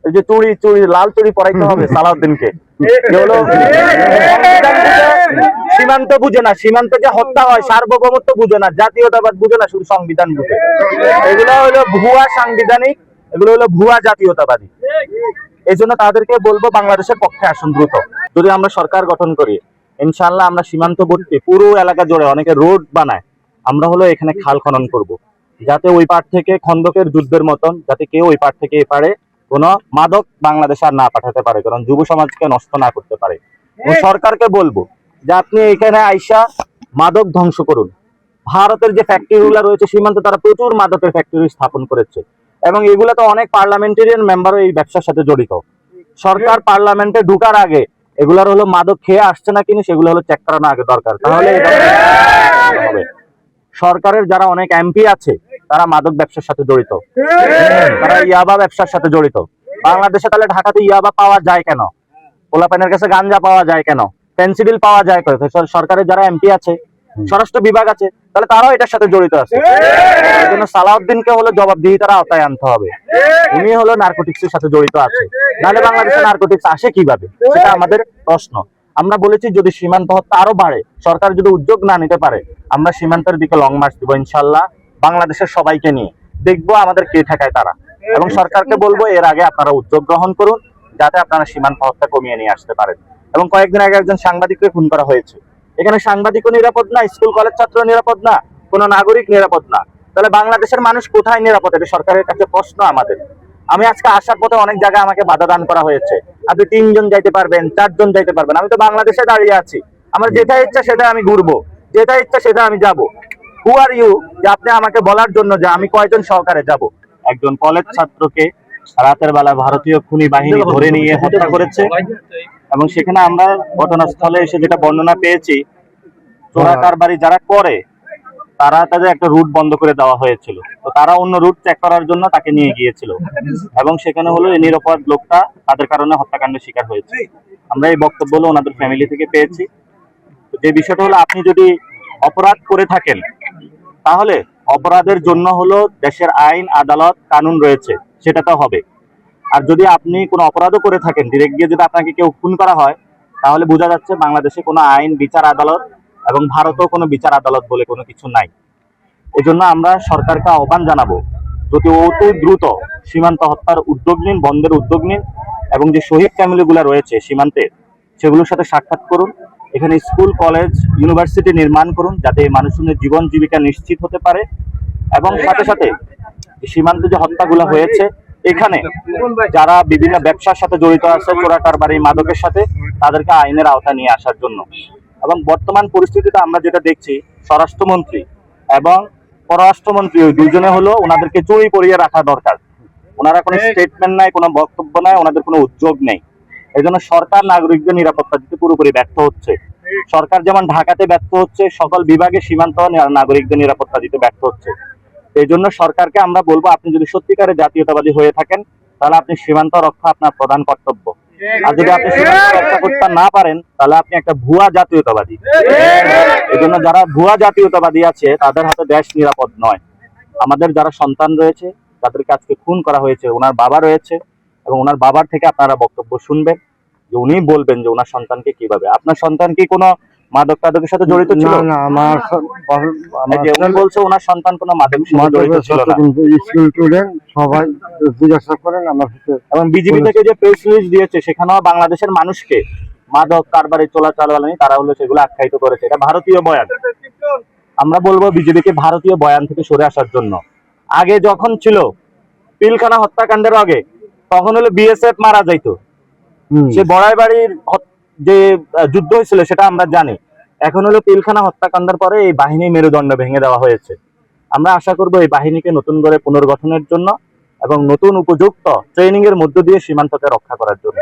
এই যে চুড়ি চুড়ি লাল চুড়ি পরাইতে হবে সালাউদ্দিনকে, সীমান্ত বুঝে না, সীমান্ত যে হত্যা হয় সার্বভৌমত্ব বুঝে না, জাতীয়তাবাদ বুঝে না, শুধু সংবিধান বুঝে। এগুলো হলো ভুয়া সাংবিধানিক, এগুলো হলো ভুয়া জাতীয়তাবাদী। এই জন্য তাদেরকে বলবো বাংলাদেশের পক্ষে আসুন দ্রুত। যদি আমরা সরকার গঠন করি, ইনশাআল্লাহ আমরা সীমান্তবর্তী পুরো এলাকা জুড়ে অনেকে রোড বানায়, আমরা হলো এখানে খাল খনন করব, যাতে ওই পার থেকে খন্দকের যুদ্ধের মতন যাতে কেউ ওই পার থেকে এপারে কোনো মাদক বাংলাদেশে আর না পাঠাতে পারে, কারণ যুব সমাজকে নষ্ট না করতে পারে। সরকারকে বলবো যে আপনি এখানে আইসা মাদক ধ্বংস করুন। ভারতের যে ফ্যাক্টরি গুলা রয়েছে সীমান্তে, তারা প্রচুর মাদকের ফ্যাক্টরি স্থাপন করেছে এবং এগুলা তো অনেক পার্লামেন্টারিয়ান মেম্বারও এই ব্যবসার সাথে জড়িত। সরকার পার্লামেন্টে ঢুকার আগে এগুলার হলো মাদক খেয়ে আসছে না কিনা সেগুলো হলো চেক করানো আগে দরকার, তাহলে হবে। সরকারের যারা অনেক এমপি আছে তারা মাদক ব্যবসার সাথে জড়িত, তারা ইয়াবা ব্যবসার সাথে জড়িত। বাংলাদেশে তাহলে ঢাকাতে ইয়াবা পাওয়া যায় কেন? পোলাপানের কাছে গাঞ্জা পাওয়া যায় কেন? পেন্সিডিল পাওয়া যায় কেন? সরকারের যারা এমপি আছে, স্বরাষ্ট্র বিভাগ আছে, তাহলে তারাও এটার সাথে জড়িত আছে। এই জন্য সালাউদ্দিনকে হলো জবাবদিহিতার আওতায় আনতে হবে। উনি হলো নার্কোটিক্স এর সাথে জড়িত আছে, নাহলে বাংলাদেশে নার্কোটিক্স আসে কিভাবে, সেটা আমাদের প্রশ্ন। আমরা বলেছি যদি সীমান্ত হত্যা আরো বাড়ে, সরকার যদি উদ্যোগ না নিতে পারে, আমরা সীমান্তের দিকে লং মার্চ দিব ইনশাল্লাহ, বাংলাদেশের সবাইকে নিয়ে দেখবো আমাদের কে ঠেকায় তারা। এবং সরকারকে বলবো এর আগে আপনারা উদ্যোগ গ্রহণ করুন, যাতে আপনারা সীমান্ত হত্যা কমিয়ে নিয়ে আসতে পারেন। এবং কয়েকদিন আগে একজন সাংবাদিককে খুন করা হয়েছে, এখানে সাংবাদিকও নিরাপদ না, স্কুল কলেজ ছাত্র নিরাপদ না, কোনো নাগরিক নিরাপদ না, তাহলে বাংলাদেশের মানুষ কোথায় নিরাপদ? এটা সরকারের কাছে প্রশ্ন আমাদের। আমি আজকে আসার পথে অনেক জায়গায় আমাকে বাধা দান করা হয়েছে, আপনি 3 জন যাইতে পারবেন, 4 জন যাইতে পারবেন। আমি তো বাংলাদেশে দাঁড়িয়ে আছি, আমার যেটা ইচ্ছা সেটা আমি ঘুরবো, যেটা ইচ্ছা সেটা আমি যাব। হু আর ইউ যে আপনি আমাকে বলার জন্য যে আমি কয়জন সহকারে যাব? একজন কলেজ ছাত্রকে রাতের বেলা ভারতীয় খুনি বাহিনী ধরে নিয়ে হত্যা করেছে এবং সেখানে আমরা ঘটনাস্থলে এসে যেটা বর্ণনা পেয়েছি, চোরা কারবারি যারা করে তারা তাদের একটা রুট বন্ধ করে দেওয়া হয়েছিল, তো তারা অন্য রুট চেক করার জন্য তাকে নিয়ে গিয়েছিল এবং সেখানে হলো এই নিরাপদ লোকটা তাদের কারণে হত্যাকাণ্ডের শিকার হয়েছে। আমরা এই বক্তব্য হলো ওনাদের ফ্যামিলি থেকে পেয়েছি। যে বিষয়টা হলো আপনি যদি অপরাধ করে থাকেন তাহলে অপরাধের জন্য হলো দেশের আইন আদালত কানুন রয়েছে, সেটা তো হবে। আর যদি আপনি কোনো অপরাধও করে থাকেন, ডিরেক্ট গিয়ে যদি আপনাকে কেউ খুন করা হয়, তাহলে বোঝা যাচ্ছে বাংলাদেশে কোনো আইন বিচার আদালত এবং ভারতেও কোনো বিচার আদালত বলে কোনো কিছু নাই। এই জন্য আমরা সরকারকে আহ্বান জানাবো যদি অতি দ্রুত সীমান্ত হত্যার উদ্যোগ নিন, বন্ধের উদ্যোগ নিন এবং যে শহীদ ফ্যামিলিগুলো রয়েছে সীমান্তে সেগুলোর সাথে সাক্ষাৎ করুন, এখানে স্কুল কলেজ ইউনিভার্সিটি নির্মাণ করুন যাতে এই মানুষজনের জীবন জীবিকা নিশ্চিত হতে পারে। এবং সাথে সাথে সীমান্তে যে হত্যাগুলো হয়েছে এখানে যারা বিভিন্ন ব্যবসার সাথে জড়িত আছে, চোরা কারবারি মাদকের সাথে, তাদেরকে আইনের আওতা নিয়ে আসার জন্য। এবং বর্তমান পরিস্থিতিতে আমরা যেটা দেখছি, স্বরাষ্ট্রমন্ত্রী এবং পররাষ্ট্রমন্ত্রী ওই দুজনে হলো ওনাদেরকে চুরি পরিয়ে রাখা দরকার। ওনারা কোনো স্টেটমেন্ট নাই, কোনো বক্তব্য নাই, ওনাদের কোনো উদ্যোগ নেই। এই জন্য সরকার নাগরিকদের নিরাপত্তা দিতে পুরোপুরি ব্যর্থ হচ্ছে। সরকার যেমন ঢাকাতে ব্যর্থ হচ্ছে, সকল বিভাগে সীমান্ত নাগরিকদের নিরাপত্তা দিতে ব্যর্থ হচ্ছে। এই জন্য সরকারকে আমরা বলবো আপনি যদি সত্যিকারের জাতীয়তাবাদী হয়ে থাকেন তাহলে আপনি সীমান্ত রক্ষা আপনার প্রধান কর্তব্য। আর যদি আপনি সীমান্ত রক্ষা করতে না পারেন তাহলে আপনি একটা ভুয়া জাতীয়তাবাদী। এই জন্য যারা ভুয়া জাতীয়তাবাদী আছে তাদের হাতে দেশ নিরাপদ নয়। আমাদের যারা সন্তান রয়েছে যাদেরকে আজকে খুন করা হয়েছে, ওনার বাবা রয়েছে এবং ওনার বাবার থেকে আপনারা বক্তব্য শুনবেন যে উনি বলবেন যে ওনার সন্তানকে কিভাবে। আপনার সন্তান কি কোনো মাদক টাদকের সাথে জড়িত ছিল? না, আমার উনি বলছে ওনার সন্তান কোনো মাদক সাথে জড়িত ছিল না। স্কুল স্টুডেন্ট সবাই জিজ্ঞাসা করেন আমার সাথে। এবং বিজেপি থেকে যে প্রেস রিলিজ দিয়েছে সেখানেও বাংলাদেশের মানুষকে মাদক কারবারি চোরাচালানি তারা হলো সেগুলো আখ্যায়িত করেছে, এটা ভারতীয় বয়ান। আমরা বলবো বিজেপিকে ভারতীয় বয়ান থেকে সরে আসার জন্য। আগে যখন ছিল পিলখানা হত্যাকাণ্ডের আগে তখন হলো বিএসএফ মারা যাইতো, সে বড়াই বাড়ির যে যুদ্ধ হয়েছিল সেটা আমরা জানি। এখন হলো পিলখানা হত্যাকাণ্ডের পরে এই বাহিনী মেরুদণ্ড ভেঙে দেওয়া হয়েছে। আমরা আশা করবো এই বাহিনীকে নতুন করে পুনর্গঠনের জন্য এবং নতুন উপযুক্ত ট্রেনিং এর মধ্য দিয়ে সীমান্তকে রক্ষা করার জন্য।